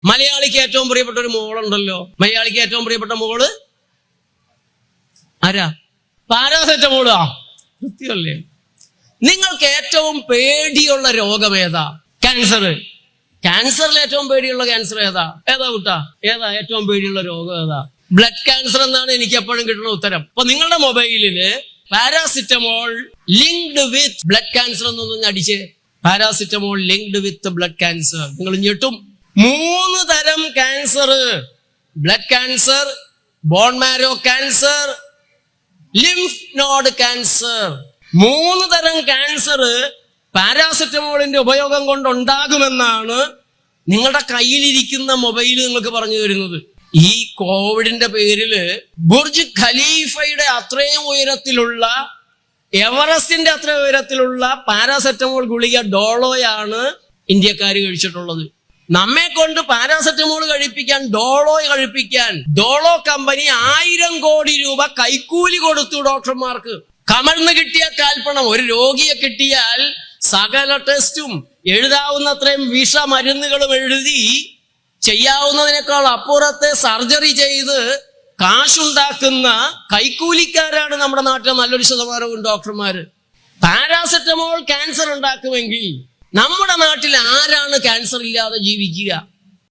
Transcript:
മലയാളിക്ക് ഏറ്റവും പ്രിയപ്പെട്ട ഒരു മോളുണ്ടല്ലോ. മലയാളിക്ക് ഏറ്റവും പ്രിയപ്പെട്ട മോള് ആരാ? പാരാസെറ്റമോളാ. കൃത്യമല്ലേ? നിങ്ങൾക്ക് ഏറ്റവും പേടിയുള്ള രോഗം ഏതാ? ക്യാൻസർ. ക്യാൻസറിൽ ഏറ്റവും പേടിയുള്ള ക്യാൻസർ ഏതാ? ഏതാ കുട്ടാ? ഏതാ ഏറ്റവും പേടിയുള്ള രോഗം ഏതാ? ബ്ലഡ് ക്യാൻസർ എന്നാണ് എനിക്ക് എപ്പോഴും കിട്ടുന്ന ഉത്തരം. അപ്പൊ നിങ്ങളുടെ മൊബൈലില് paracetamol linked with blood cancer എന്നൊന്ന് അടിച്ച്, paracetamol linked with blood cancer. നിങ്ങൾ ഞെട്ടും. 3 തരം cancer: blood cancer, bone marrow cancer, lymph node cancer. 3 തരം ക്യാൻസർ പാരാസെറ്റമോളിന്റെ ഉപയോഗം കൊണ്ടുണ്ടാകുമെന്നാണ് നിങ്ങളുടെ കയ്യിലിരിക്കുന്ന മൊബൈൽ നിങ്ങൾക്ക് പറഞ്ഞു തരുന്നത്. ഈ കോവിഡിന്റെ പേരില് ബുർജ് ഖലീഫയുടെ അത്രയും ഉയരത്തിലുള്ള, എവറസ്റ്റിന്റെ അത്രയും ഉയരത്തിലുള്ള പാരാസെറ്റമോൾ ഗുളിക ഡോളോയാണ് ഇന്ത്യക്കാർ കഴിച്ചിട്ടുള്ളത്. നമ്മെ കൊണ്ട് പാരാസെറ്റമോൾ കഴിപ്പിക്കാൻ, ഡോളോ കഴിപ്പിക്കാൻ ഡോളോ കമ്പനി 1000 കോടി രൂപ കൈക്കൂലി കൊടുത്തു ഡോക്ടർമാർക്ക്. കമഴ്ന്ന് കിട്ടിയ കാൽപ്പണം. ഒരു രോഗിയെ കിട്ടിയാൽ സകല ടെസ്റ്റും എഴുതാവുന്നത്രയും വിഷമരുന്നുകളും എഴുതി ചെയ്യാവുന്നതിനേക്കാൾ അപ്പുറത്തെ സർജറി ചെയ്ത് കാശുണ്ടാക്കുന്ന കൈക്കൂലിക്കാരാണ് നമ്മുടെ നാട്ടിലെ നല്ലൊരു ശതമാനവും ഡോക്ടർമാര്. പാരാസെറ്റമോൾ ക്യാൻസർ ഉണ്ടാക്കുമെങ്കിൽ നമ്മുടെ നാട്ടിൽ ആരാണ് ക്യാൻസർ ഇല്ലാതെ ജീവിക്കുക?